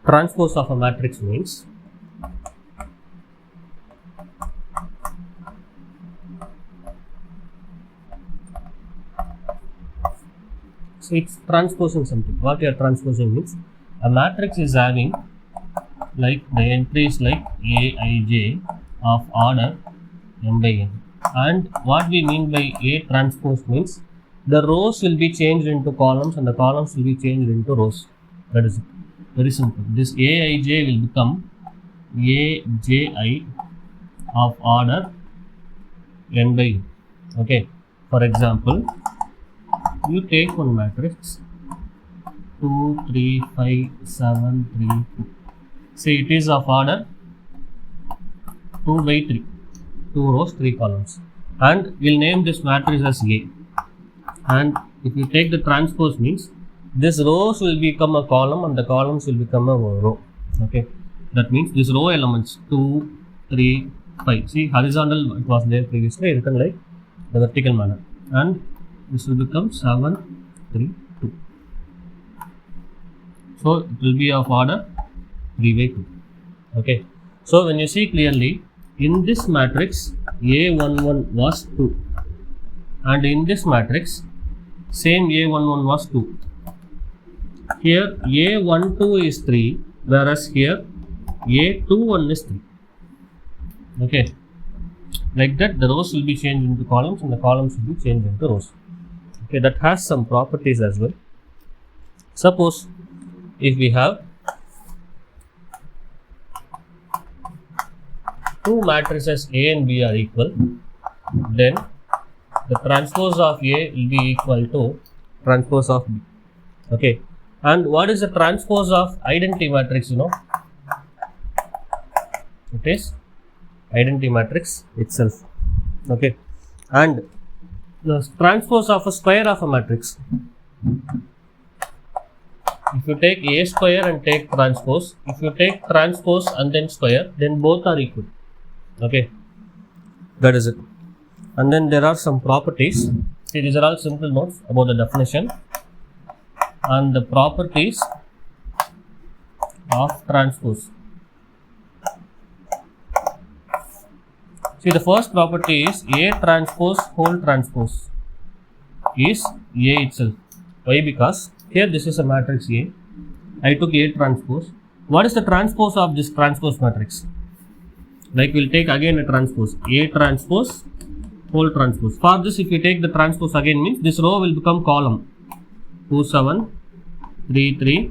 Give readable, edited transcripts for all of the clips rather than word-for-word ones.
transpose of a matrix means so it's transposing something. What you are transposing means a matrix is having like the entries like A, I, J of order m by n. And what we mean by A transpose means the rows will be changed into columns and the columns will be changed into rows. That is it. Very simple. This Aij will become Aji of order n by n. Okay. For example, you take one matrix 2, 3, 5, 7, 3, 2. See, it is of order 2 by 3. 2 rows, 3 columns. And we'll name this matrix as A. And if you take the transpose means this rows will become a column and the columns will become a row. Okay. That means this row elements 2, 3, 5. See, horizontal it was there previously written like the vertical manner. And this will become 7, 3, 2. So it will be of order 3 by 2. Okay. So when you see clearly, in this matrix A11 was 2 and in this matrix same A11 was 2. Here A12 is 3 whereas here A21 is 3. Okay. Like that the rows will be changed into columns and the columns will be changed into rows. Okay, that has some properties as well. Suppose if we have two matrices A and B are equal, then the transpose of A will be equal to transpose of B. Okay. And what is the transpose of identity matrix? You know, it is identity matrix itself. Okay. And the transpose of a square of a matrix. If you take A square and take transpose, if you take transpose and then square, then both are equal. Okay, that is it. And then there are some properties. See, these are all simple notes about the definition and the properties of transpose. See, the first property is A transpose whole transpose is A itself. Why? Because here this is a matrix A. I took A transpose. What is the transpose of this transpose matrix? Like we'll take again a transpose, A transpose, whole transpose. For this, if you take the transpose again means this row will become column 2, 7, 3, 3,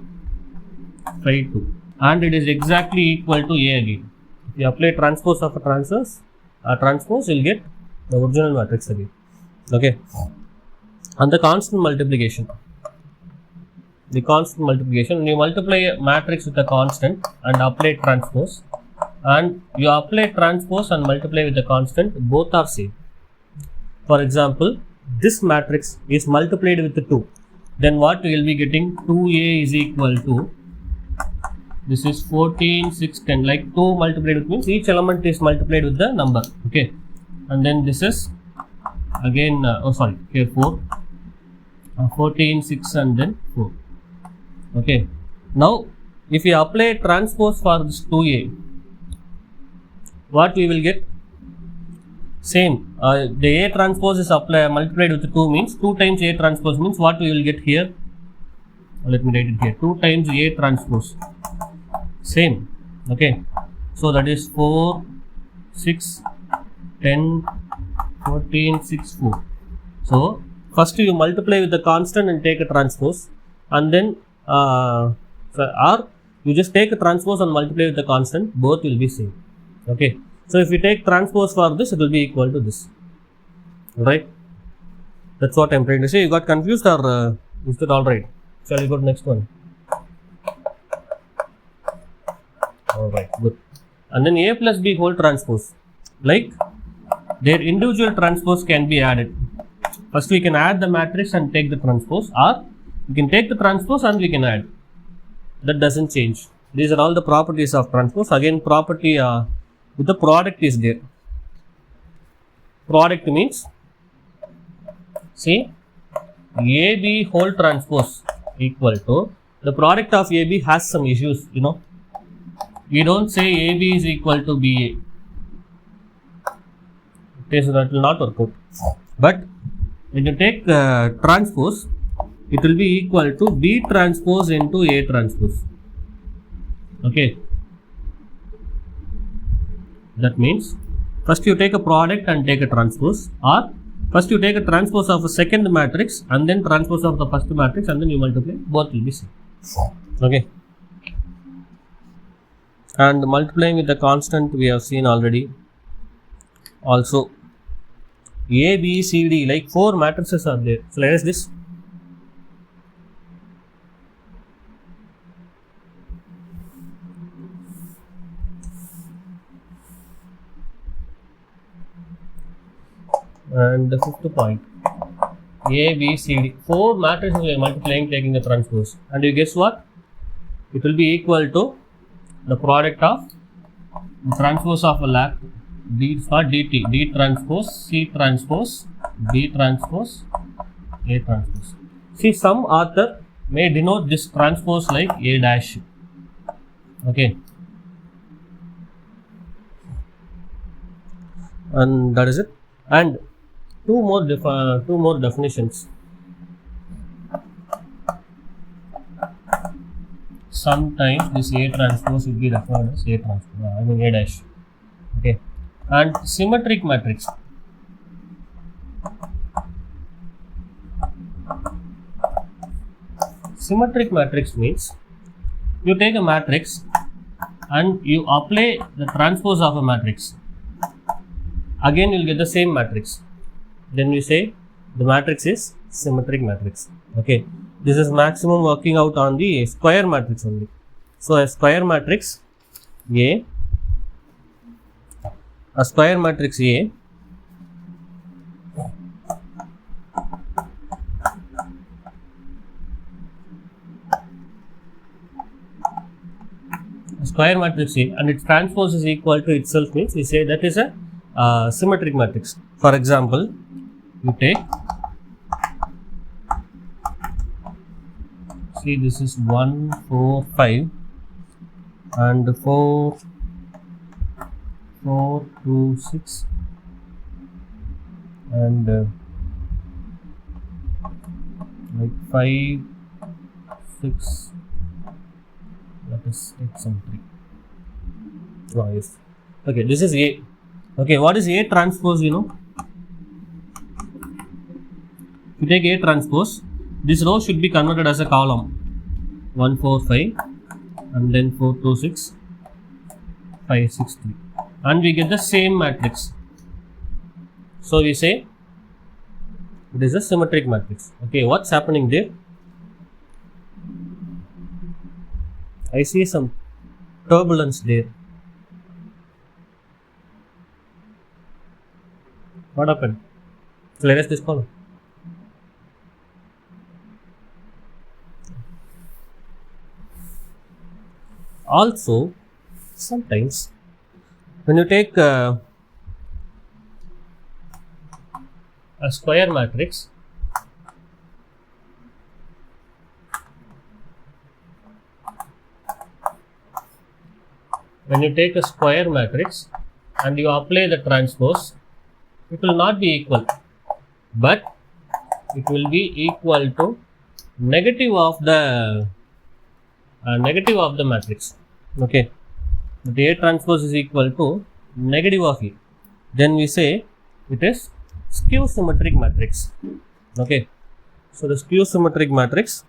5, 2. And it is exactly equal to A again. If you apply transpose of a transpose, you'll get the original matrix again. Okay. And the constant multiplication. The constant multiplication, when you multiply a matrix with a constant and apply transpose, and you apply transpose and multiply with the constant, both are same. For example, this matrix is multiplied with the 2. Then what we will be getting? 2A is equal to, this is 14, 6, 10. Like 2 multiplied with means each element is multiplied with the number. Okay. And then this is again, here 4. 14, 6 and then 4. Okay. Now, if you apply transpose for this 2A, what we will get? Same. The A transpose is multiplied with 2 means 2 times A transpose means what we will get here? Let me write it here. 2 times A transpose. Same. Okay. So that is 4, 6, 10, 14, 6, 4. So first you multiply with the constant and take a transpose, and then or you just take a transpose and multiply with the constant, both will be same. Okay. So if you take transpose for this, it will be equal to this. Alright. That's what I am trying to say. You got confused or is it alright? Shall we go to next one? Alright, good. And then A plus B whole transpose. Like their individual transpose can be added. First we can add the matrix and take the transpose, or we can take the transpose and we can add. That doesn't change. These are all the properties of transpose. Again, property with the product is there. Product means, see, AB whole transpose equal to the product of AB has some issues, you know. We don't say AB is equal to BA. That will not work out. But when you take transpose, it will be equal to B transpose into A transpose. Okay. That means first you take a product and take a transpose, or first you take a transpose of a second matrix and then transpose of the first matrix and then you multiply, both will be same. Okay. And multiplying with the constant we have seen already. Also A, B, C, D, like 4 matrices are there. So let us this. And the fifth point, A, B, C, D, 4 matrices we are multiplying taking the transpose, and you guess what? It will be equal to the product of the transpose of a lac D for dt, D transpose, C transpose, B transpose, A transpose. See, some author may denote this transpose like A dash. Okay. And that is it. And two more definitions. Sometimes this A transpose will be referred as A transpose, A dash. Okay. And symmetric matrix. Symmetric matrix means you take a matrix and you apply the transpose of a matrix. Again, you will get the same matrix. Then we say the matrix is symmetric matrix. Okay, this is maximum working out on the square matrix only. So a square matrix A, a square matrix A and its transpose is equal to itself means we say that is a symmetric matrix. For example, you take, see this is 1, 4, 5 and 4, 4, 2, 6 and like 5, 6, that is 8, some 3. Oh, yes. Okay, this is A. Okay, what is A transpose, you know? You take A transpose, this row should be converted as a column 1, 4, 5 and then 4, 2, 6, 5, 6, 3 and we get the same matrix. So we say it is a symmetric matrix. Okay, what's happening there? I see some turbulence there. What happened? So let us this column. Also, sometimes when you take a square matrix, and you apply the transpose, it will not be equal, but it will be equal to negative of the matrix. Okay, the A transpose is equal to negative of A. Then we say it is skew symmetric matrix. Okay, so the skew symmetric matrix,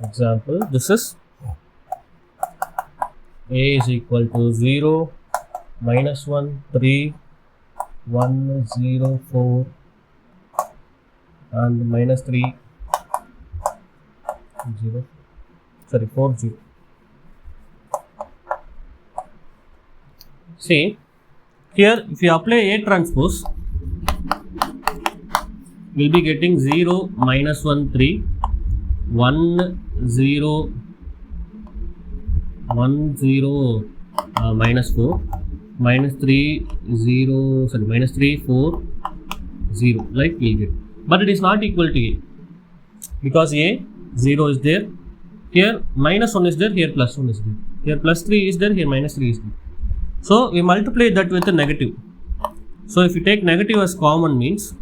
example, this is A is equal to 0, minus 1, 3, 1, 0, 4 and minus 3, 0, sorry 4, 0. See, here if you apply A transpose, we will be getting 0, minus 1, 3, 1, 0, 1, 0, minus 4, minus 3, 0, sorry, minus 3, 4, 0, like we get. But it is not equal to A. because A 0 is there, here minus 1 is there, here plus 1 is there, here plus 3 is there, here minus 3 is there. So we multiply that with a negative. So if you take negative as common means,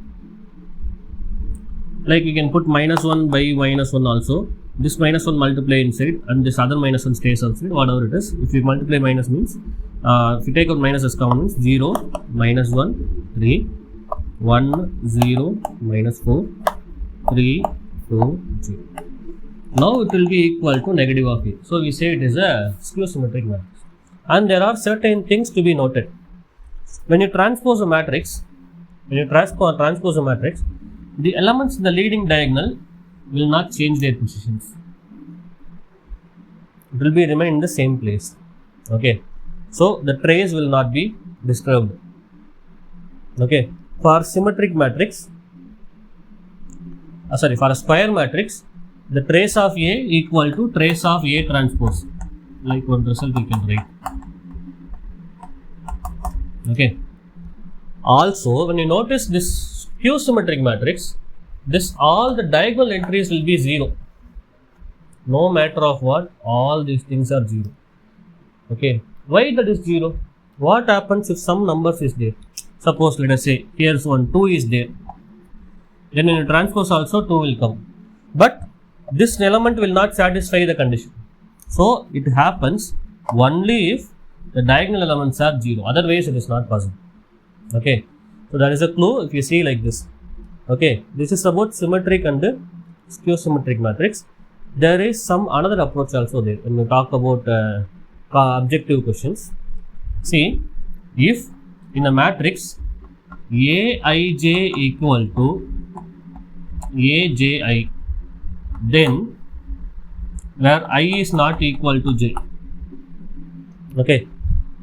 like you can put minus 1 by minus 1 also. This minus 1 multiply inside and this other minus 1 stays outside, whatever it is. If you multiply minus means, if you take out minus as common means 0, minus 1, 3, 1, 0, minus 4, 3, 2, 0. Now it will be equal to negative of A. So we say it is a skew symmetric matrix. And there are certain things to be noted. When you transpose a matrix, the elements in the leading diagonal will not change their positions. It will be remain in the same place. Okay. So the trace will not be disturbed. Okay. For symmetric matrix, for a square matrix, the trace of A equal to trace of A transpose. Like one result we can write. Okay. Also, when you notice this skew symmetric matrix, all the diagonal entries will be 0. No matter of what, all these things are 0. Okay. Why that is 0? What happens if some numbers is there? Suppose let us say here's 1, 2 is there. Then when you transpose also 2 will come. But this element will not satisfy the condition. So it happens only if the diagonal elements are 0. Otherwise it is not possible. Okay. So that is a clue if you see like this. Okay. This is about symmetric and skew symmetric matrix. There is some another approach also there when we talk about objective questions. See, if in a matrix Aij equal to Aji, then where I is not equal to J, okay,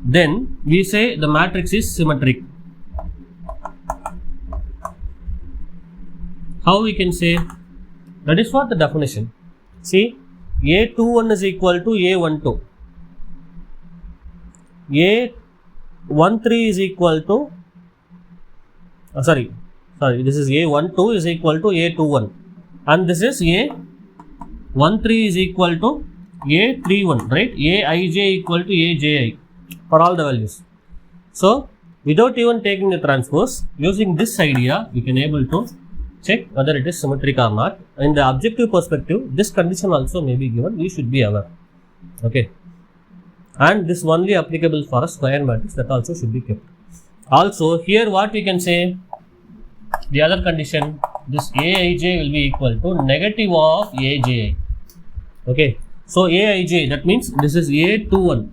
then we say the matrix is symmetric. How we can say? That is what the definition. See, A21 is equal to A12. A13 is equal to, this is A12 is equal to A21. And this is A13 is equal to A31, right? Aij equal to Aji for all the values. So, without even taking the transpose, using this idea, we can able to check whether it is symmetric or not. In the objective perspective, this condition also may be given. We should be aware. Okay. And this only applicable for a square matrix, that also should be kept. Also, here what we can say, the other condition, this Aij will be equal to negative of Aji. Okay. So, Aij, that means this is A21.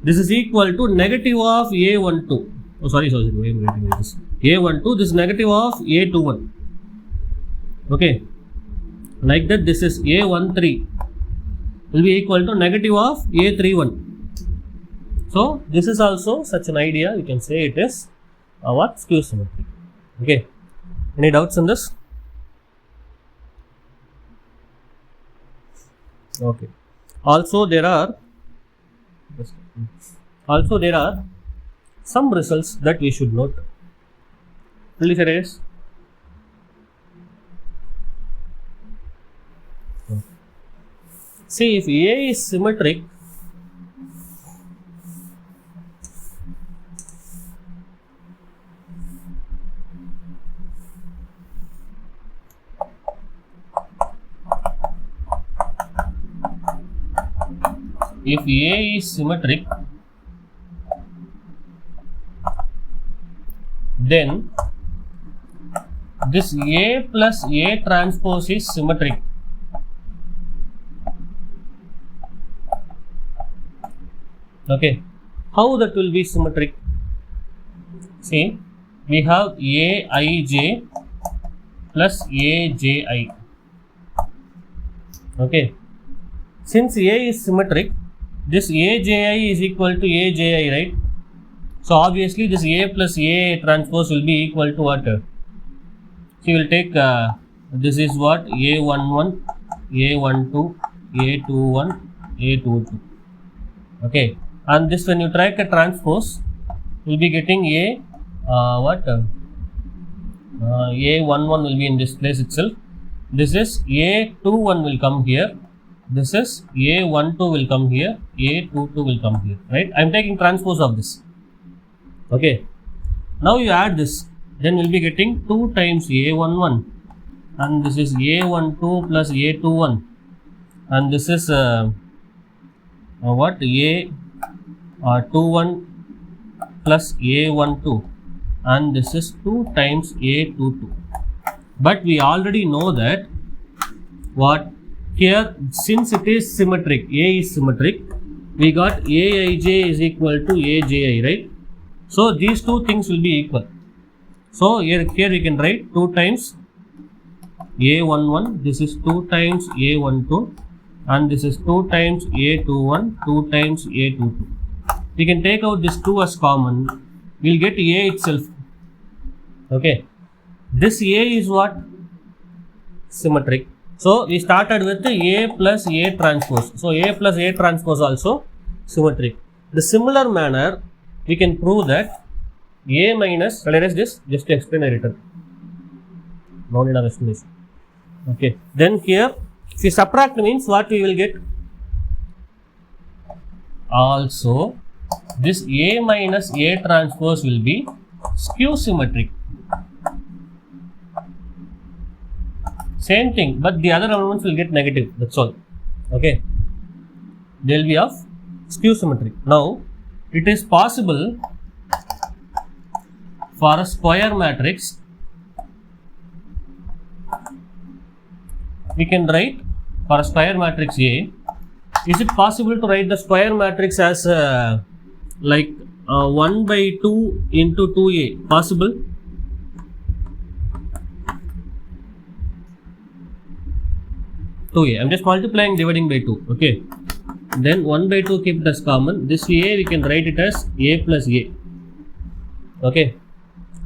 This is equal to negative of A12. Oh, sorry, I am writing like this. A12, this is negative of A21. Okay. Like that, this is A13 will be equal to negative of A31. So, this is also such an idea. You can say it is what? Skew symmetric. Okay. Any doubts on this? Okay. Also, there are some results that we should note. Please erase. See, if A is symmetric, then this A plus A transpose is symmetric. Okay, how that will be symmetric? See, we have Aij plus Aji. Okay, since A is symmetric, this Aji is equal to Aji, right? So obviously this A plus A transpose will be equal to what? So you will take this is what? A11, A12, A21, A22. Okay, and this when you try a transpose, you will be getting A11 will be in this place itself. This is A21 will come here. This is A12 will come here. A22 will come here. Right? I am taking transpose of this. Okay. Now you add this. Then we'll be getting 2 times A11. And this is A12 plus A21. And this is what? A21 plus A12. And this is 2 times A22. But we already know that what here, since it is symmetric, A is symmetric, we got Aij is equal to Aji, right? So these two things will be equal. So here we can write 2 times A11, this is 2 times A12, and this is 2 times A21, 2 times A22. We can take out this 2 as common, we'll get A itself. Okay. This A is what? Symmetric. So we started with A plus A transpose. So A plus A transpose also symmetric. The similar manner we can prove that A minus, shall I erase this? Just to explain I written. No need of explanation. Okay. Then here, if you subtract means what we will get? Also, this A minus A transpose will be skew symmetric. Same thing, but the other elements will get negative, that's all. Okay. They will be of skew symmetric. Now, it is possible for a square matrix, we can write for a square matrix A, is it possible to write the square matrix as like 1 by 2 into 2A? Possible? I'm just multiplying, dividing by 2. Okay. Then 1 by 2 keep it as common. This A we can write it as A plus A. Okay.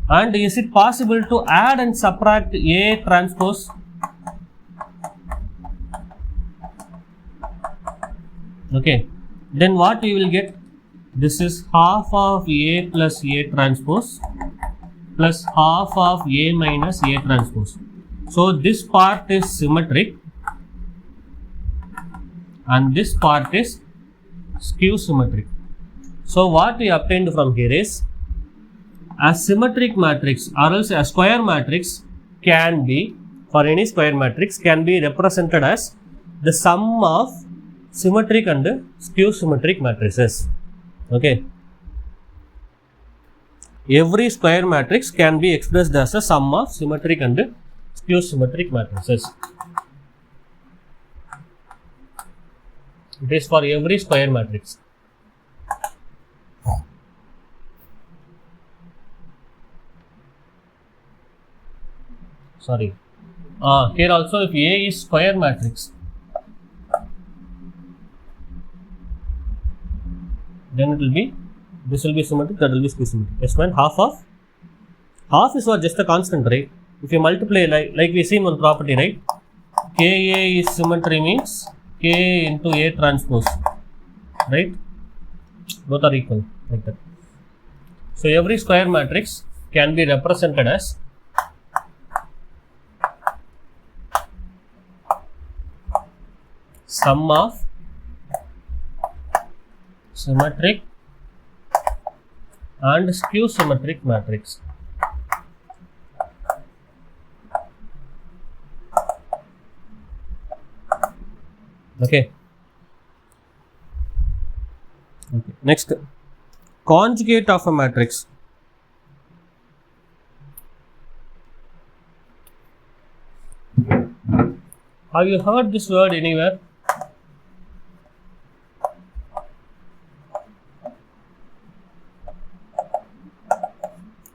And is it possible to add and subtract A transpose? Okay. Then what we will get? This is half of A plus A transpose plus half of A minus A transpose. So this part is symmetric and this part is skew symmetric. So what we obtained from here is a symmetric matrix or else a square matrix can be, for any square matrix, can be represented as the sum of symmetric and skew symmetric matrices. Okay. Every square matrix can be expressed as a sum of symmetric and skew symmetric matrices. It is for every square matrix. Sorry. Here also if A is square matrix, then it will be, this will be symmetric, that will be skew symmetric. Yes, man, half is what, just a constant, right? If you multiply like we see in one property, right? Ka is symmetry means K into A transpose, right? Both are equal, like that. So every square matrix can be represented as sum of symmetric and skew symmetric matrix. Okay. Next, conjugate of a matrix. Have you heard this word anywhere?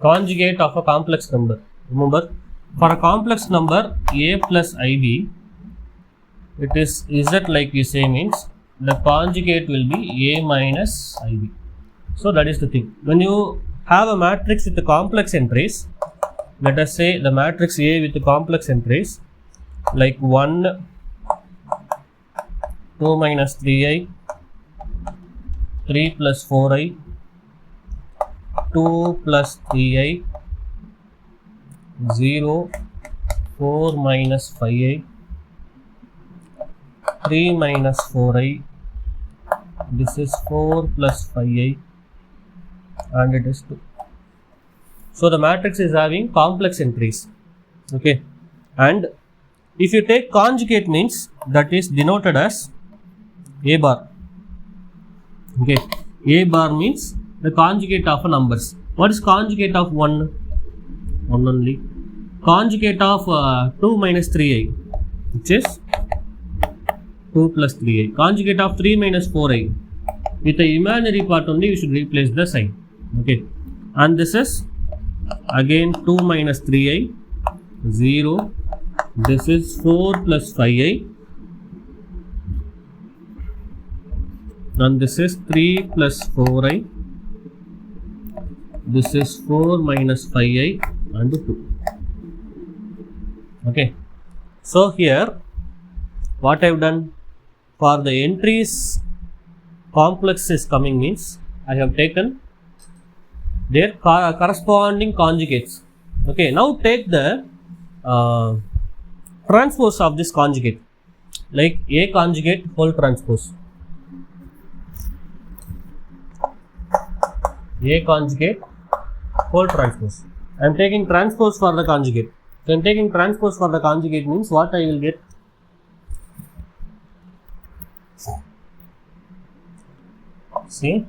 Conjugate of a complex number. Remember, for a complex number A plus IB, it is Z like we say means the conjugate will be A minus IB. So that is the thing. When you have a matrix with the complex entries, let us say the matrix A with the complex entries like 1, 2 minus 3i, 3 plus 4i, 2 plus 3i, 0, 4 minus 5i, 3 minus 4i, this is 4 plus 5i, and it is 2. So the matrix is having complex entries. Okay, and if you take conjugate means that is denoted as A bar. Okay, A bar means the conjugate of numbers. What is conjugate of 1? 1 only. Conjugate of 2 minus 3i, which is 2 plus 3i. Conjugate of 3 minus 4i. With the imaginary part only, we should replace the sign. Okay, and this is again 2 minus 3i, 0. This is 4 plus 5i, and this is 3 plus 4i. This is 4 minus 5i and 2. Okay, so here what I have done for the entries complex is coming means I have taken their corresponding conjugates. Okay, now take the transpose of this conjugate, like A conjugate whole transpose. A conjugate whole transpose. I am taking transpose for the conjugate. So I am taking transpose for the conjugate means what I will get? See,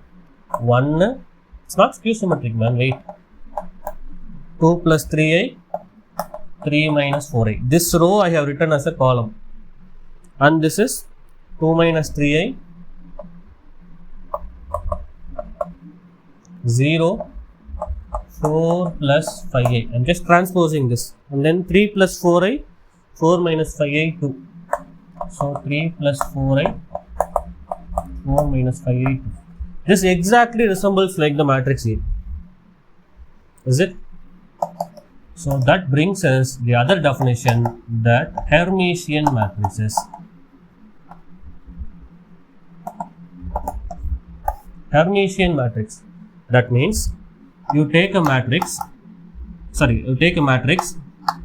1, it's not skew symmetric, man, wait. 2 plus 3i, 3 minus 4i. This row I have written as a column, and this is 2 minus 3i, 0, 4 plus 5i. I am just transposing this, and then 3 plus 4i, 4 minus 5i, 2. So 3 plus 4i, 4 minus 5i, 2. This exactly resembles like the matrix A. Is it? So that brings us the other definition, that Hermitian matrices. Hermitian matrix. That means you take a matrix,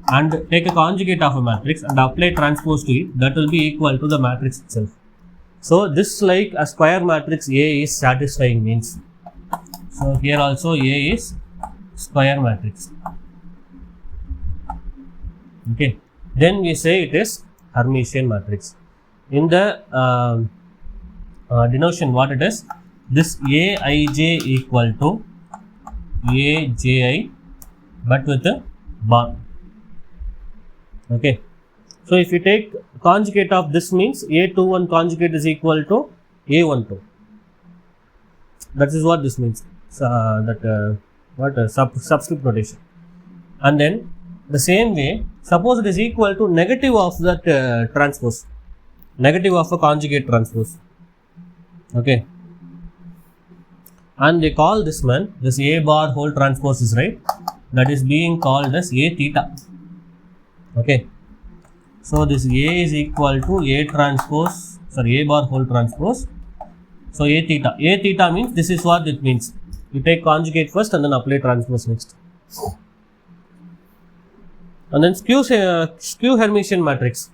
and take a conjugate of a matrix and apply transpose to it, that will be equal to the matrix itself. So this like a square matrix A is satisfying means. So here also A is square matrix. Okay, then we say it is Hermitian matrix. In the denotation, what it is? This Aij equal to Aji, but with a bar. Okay, so if you take conjugate of this means A21 conjugate is equal to A12. That is what this means. Subscript notation. And then the same way, suppose it is equal to negative of that transpose, negative of a conjugate transpose. Okay, and they call this man, this A bar whole transpose is right, that is being called as A theta. Okay, so this A is equal to A transpose, A bar whole transpose. So A theta. A theta means this is what it means. You take conjugate first and then apply transpose next. And then skew Hermitian matrix.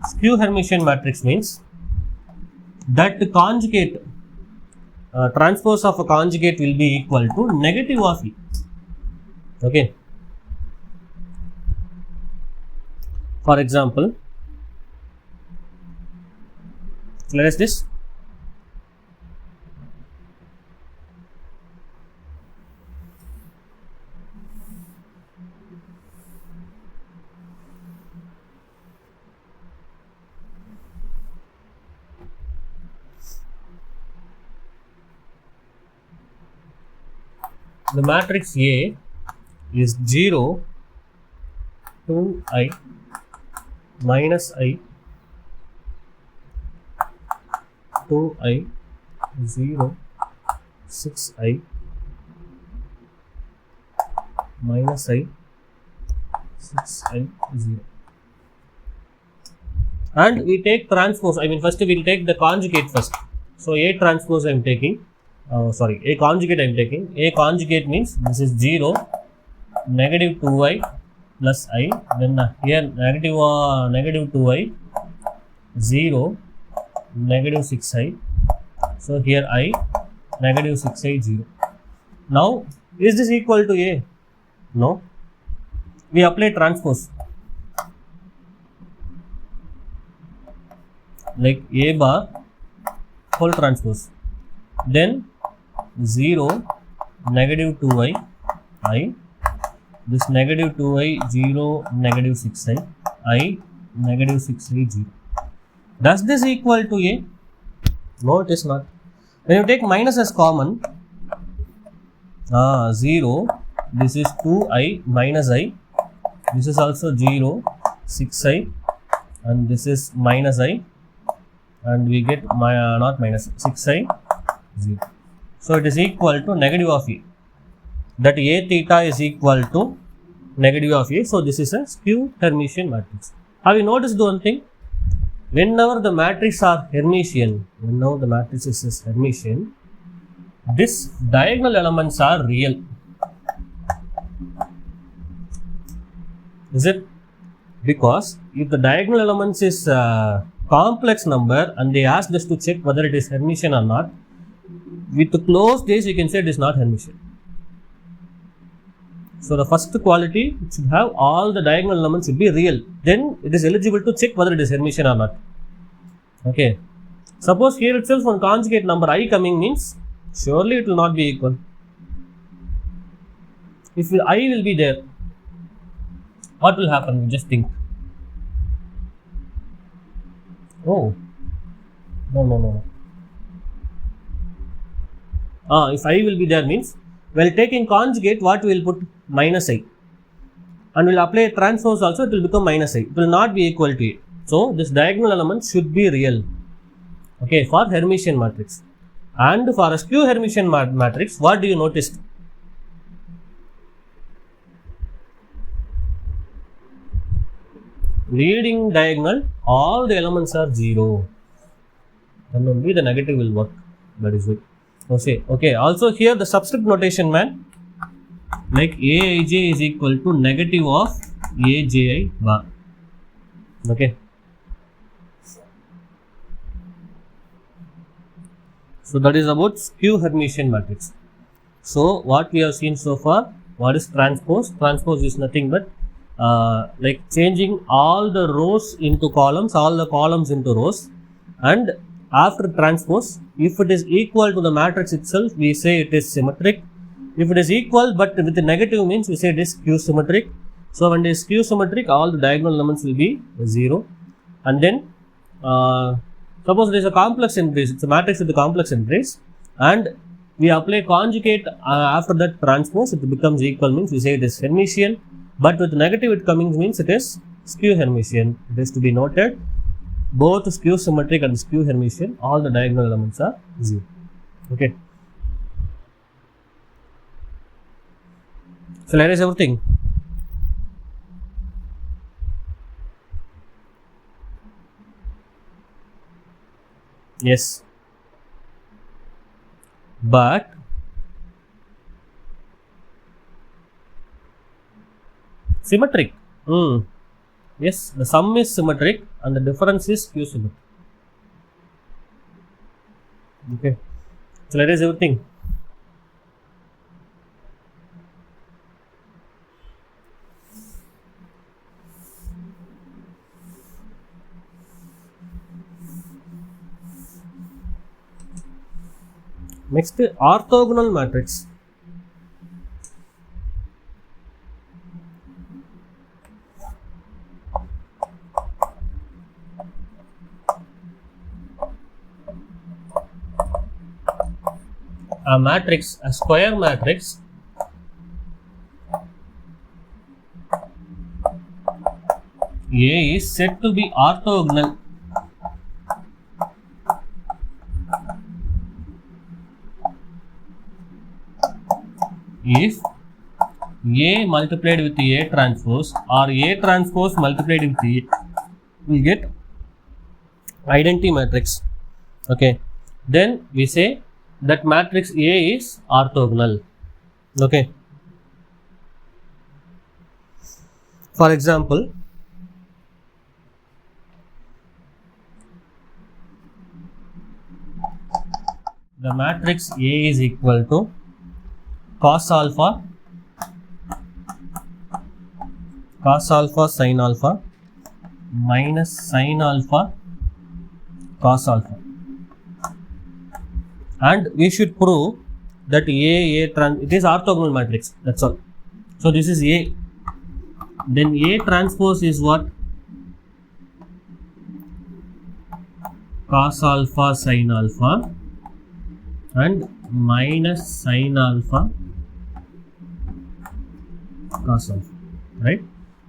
Skew Hermitian matrix means that the conjugate transpose of a conjugate will be equal to negative of E. Okay. For example, let us this. The matrix A is 0, 2i, minus I, 2i, 0, 6i, minus I, 6i, 0. And we take transpose, first we will take the conjugate first. So A transpose I am taking, A conjugate I am taking. A conjugate means this is 0, negative 2i plus I, then here negative 2i, 0, negative 6i. So here I, negative 6i, 0. Now, is this equal to A? No. We apply transpose. Like A bar whole transpose. Then 0, negative 2i, I. This negative 2i, 0, negative 6i, I, negative 6i, 0. Does this equal to A? No, it is not. When you take minus as common, 0, this is 2i minus I, this is also 0, 6i, and this is minus I, and we get not minus 6i, 0. So it is equal to negative of A. That A theta is equal to negative of A. So this is a skew Hermitian matrix. Have you noticed one thing? Whenever the matrices are Hermitian, this diagonal elements are real. Is it? Because if the diagonal elements is a complex number and they ask us to check whether it is Hermitian or not, with the closed case you can say it is not Hermitian. So the first quality, it should have all the diagonal elements should be real. Then it is eligible to check whether it is Hermitian or not. Okay. Suppose here itself one conjugate number I coming means surely it will not be equal. If I will be there, what will happen? Just think. Oh, no. If I will be there means, while taking conjugate, what we will put? Minus I. And we'll apply transpose also, it will become minus I. It will not be equal to A. So, this diagonal element should be real. Okay, for Hermitian matrix. And for a skew Hermitian matrix, what do you notice? Leading diagonal, all the elements are 0. Then only the negative will work. That is it. Okay. Also here the subscript notation, man. Like Aij is equal to negative of Aji bar. Okay. So that is about skew Hermitian matrix. So what we have seen so far, what is transpose? Transpose is nothing but like changing all the rows into columns, all the columns into rows, and after transpose, if it is equal to the matrix itself, we say it is symmetric. If it is equal but with the negative means, we say it is skew symmetric. So when it is skew symmetric, all the diagonal elements will be 0. And then suppose there is a complex entries, it's a matrix with the complex entries, and we apply conjugate after that transpose, it becomes equal means we say it is Hermitian, but with negative it coming means it is skew Hermitian. It is to be noted, both skew symmetric and skew Hermitian, all the diagonal elements are 0. Okay. So let us everything. Yes. But symmetric. Yes, the sum is symmetric and the difference is skew symmetric. Okay. So let us everything. Next, orthogonal matrix. A matrix, a square matrix, A is said to be orthogonal if A multiplied with A transpose or A transpose multiplied with A, we get identity matrix. Okay. then we say that matrix A is orthogonal. Okay. For example, the matrix A is equal to cos alpha sin alpha minus sin alpha cos alpha, and we should prove that it is orthogonal matrix, that's all. So this is A, then A transpose is what? Cos alpha sin alpha and minus sin alpha cos alpha, right?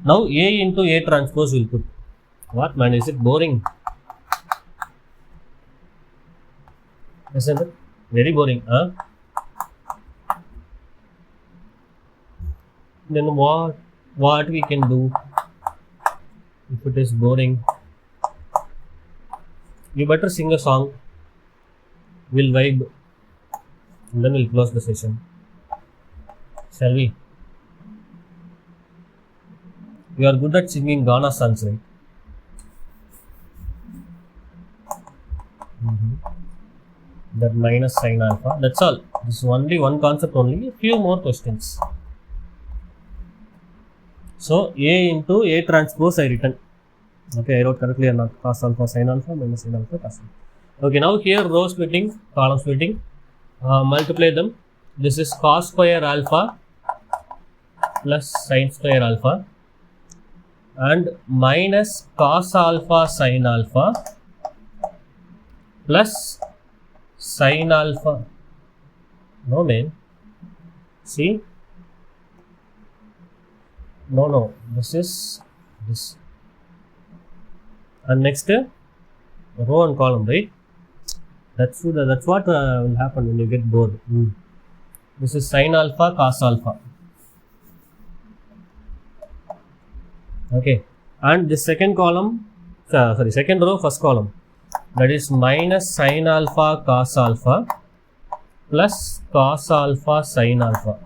Now A into A transpose will put. What, man, is it boring? Isn't it? Very boring, huh? Then what we can do if it is boring? You better sing a song. We'll vibe and then we'll close the session. Shall we? You are good at singing Ghana songs, right? That minus sin alpha. That's all. This is only one concept only. A few more questions. So A into A transpose I written. Okay, I wrote correctly or not? Cos alpha sin alpha minus sin alpha cos alpha. Okay, now here row splitting, column splitting. Multiply them. This is cos square alpha plus sin square alpha and minus cos alpha sin alpha plus sin alpha. No, man. See? No. This is this. And next, row and column, right? That's what will happen when you get bored. This is sin alpha, cos alpha. Okay. And the second column, second row, first column. That is minus sin alpha cos alpha plus cos alpha sin alpha,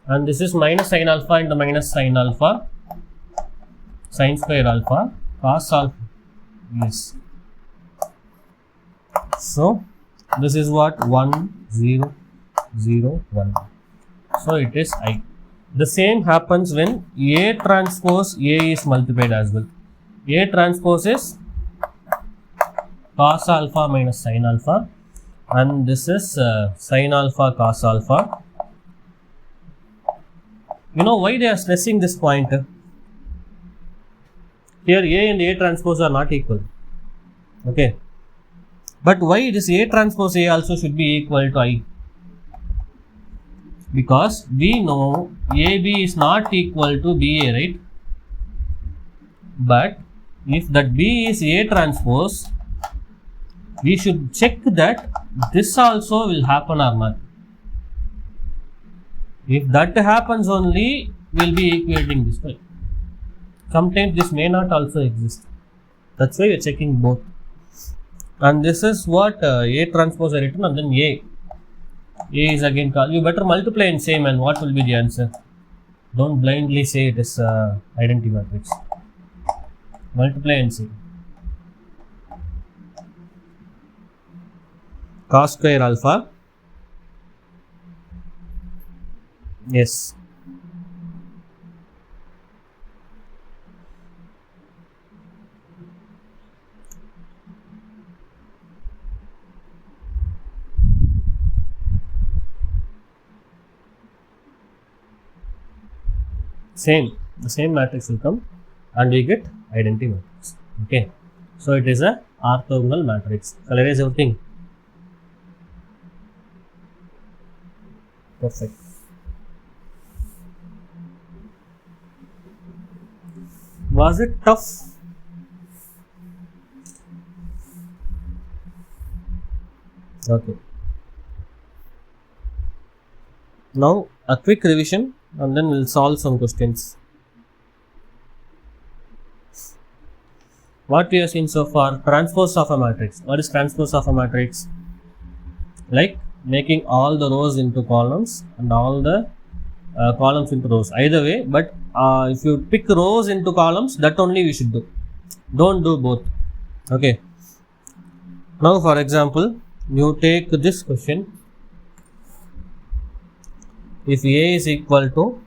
and this is minus sin alpha into minus sin alpha sin square alpha cos alpha. Yes. So this is what 1 0 0 1. So it is I. The same happens when A transpose A is multiplied as well. A transpose is cos alpha minus sin alpha, and this is sin alpha cos alpha. You know why they are stressing this point? Here A and A transpose are not equal. Okay. But why this A transpose A also should be equal to I? Because we know AB is not equal to BA, right? But if that B is A transpose, we should check that this also will happen or not. If that happens only, we will be equating this way. Sometimes this may not also exist. That's why we are checking both. And this is what A transpose are written, and then A. A is again called. You better multiply and say, man, what will be the answer? Don't blindly say it is identity matrix. Multiply and see. Cos square alpha. Yes. The same matrix will come and we get identity matrix. Okay. So it is a orthogonal matrix. Shall I erase everything? Perfect. Was it tough? Okay. Now a quick revision and then we'll solve some questions. What we have seen so far, transpose of a matrix. What is transpose of a matrix? Like making all the rows into columns and all the columns into rows. Either way, but if you pick rows into columns, that only we should do. Don't do both. Okay. Now, for example, you take this question. If A is equal to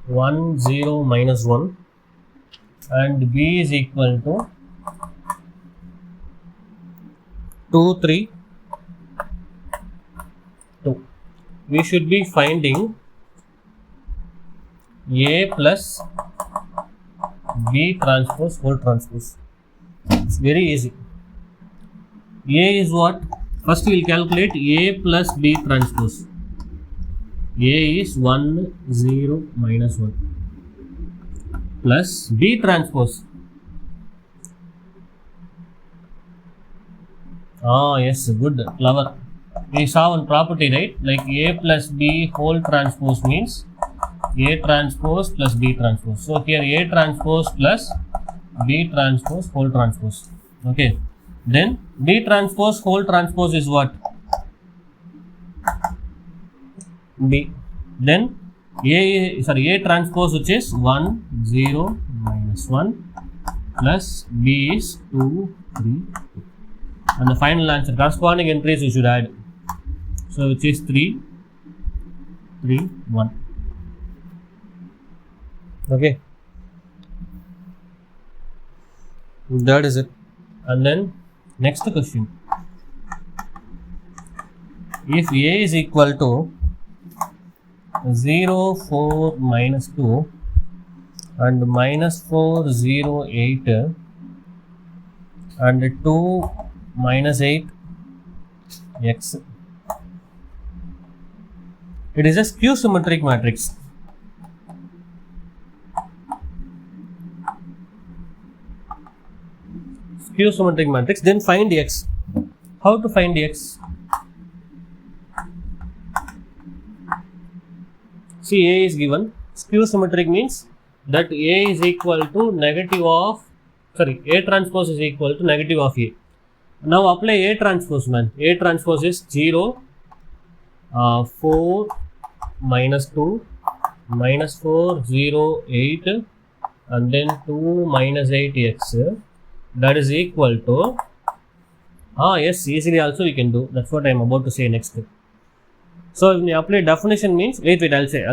1, 0, minus 1 and B is equal to 2, 3, 2. We should be finding A plus B transpose whole transpose. It's very easy. A is what? First we will calculate A plus B transpose. A is 1, 0, minus 1 plus B transpose. Yes, good, clever. We saw one property, right? Like A plus B whole transpose means A transpose plus B transpose. So here A transpose plus B transpose whole transpose. Okay. Then B transpose whole transpose is what? B. Then A transpose, which is 1, 0, minus 1 plus B is 2, 3, 2. And the final answer, corresponding entries you should add. So which is 3, 3, 1. Okay. That is it. And then next question. If A is equal to 0, 4, minus 2 and minus 4, 0, 8 and 2, minus 8 x. It is a skew symmetric matrix. Skew symmetric matrix. Then find x. How to find x? See, A is given. Skew symmetric means that A is equal to negative of, A transpose is equal to negative of A. Now apply A transpose, man. A transpose is 0, 4, minus 2, minus 4, 0, 8 and then 2, minus 8x. That is equal to, yes, easily also we can do. That's what I am about to say next. So when you apply definition means, wait, I'll say.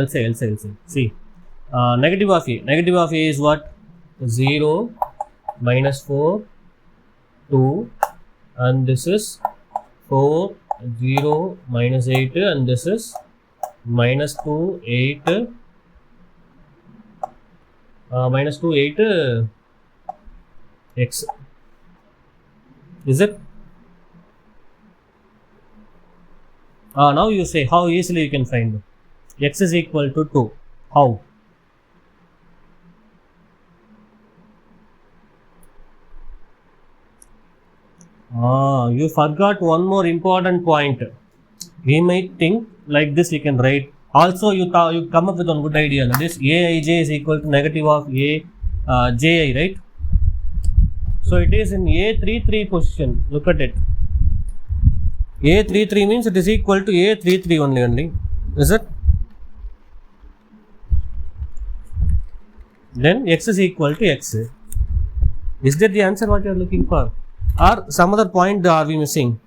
See, negative of A. Negative of A is what? 0, minus 4, 2 and this is 4, 0, minus 8 and this is minus 2, 8, minus 2, 8 x. Is it? Now you say how easily you can find x is equal to 2. How? You forgot one more important point. We might think like this we can write. Also you come up with one good idea. That is Aij is equal to negative of A Ji, right? So it is in A33 position. Look at it. A33 means it is equal to A33 only. Is it? Then x is equal to x. Is that the answer what you are looking for? Or some other point are we missing?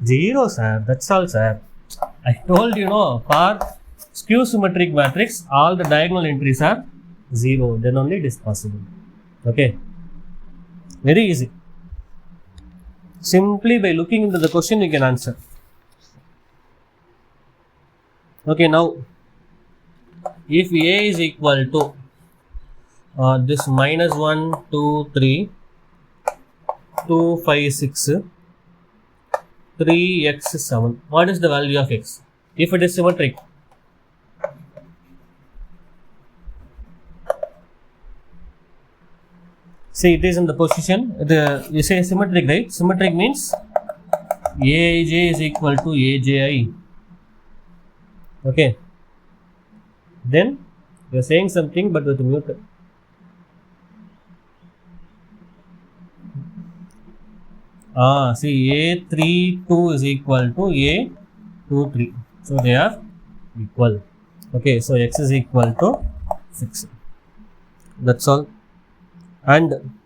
0, sir. That's all, sir. I told you, for skew symmetric matrix, all the diagonal entries are 0. Then only it is possible. Okay. Very easy. Simply by looking into the question, you can answer. Okay, now, if A is equal to this minus 1, 2, 3, 2, 5, 6, 3x 7. What is the value of x? If it is symmetric. See, it is in the position, you say symmetric, right? Symmetric means Aij is equal to Aji. Okay. Then You are saying something but with mute. See, A32 is equal to A23. So they are equal. Okay, so x is equal to 6. That's all. And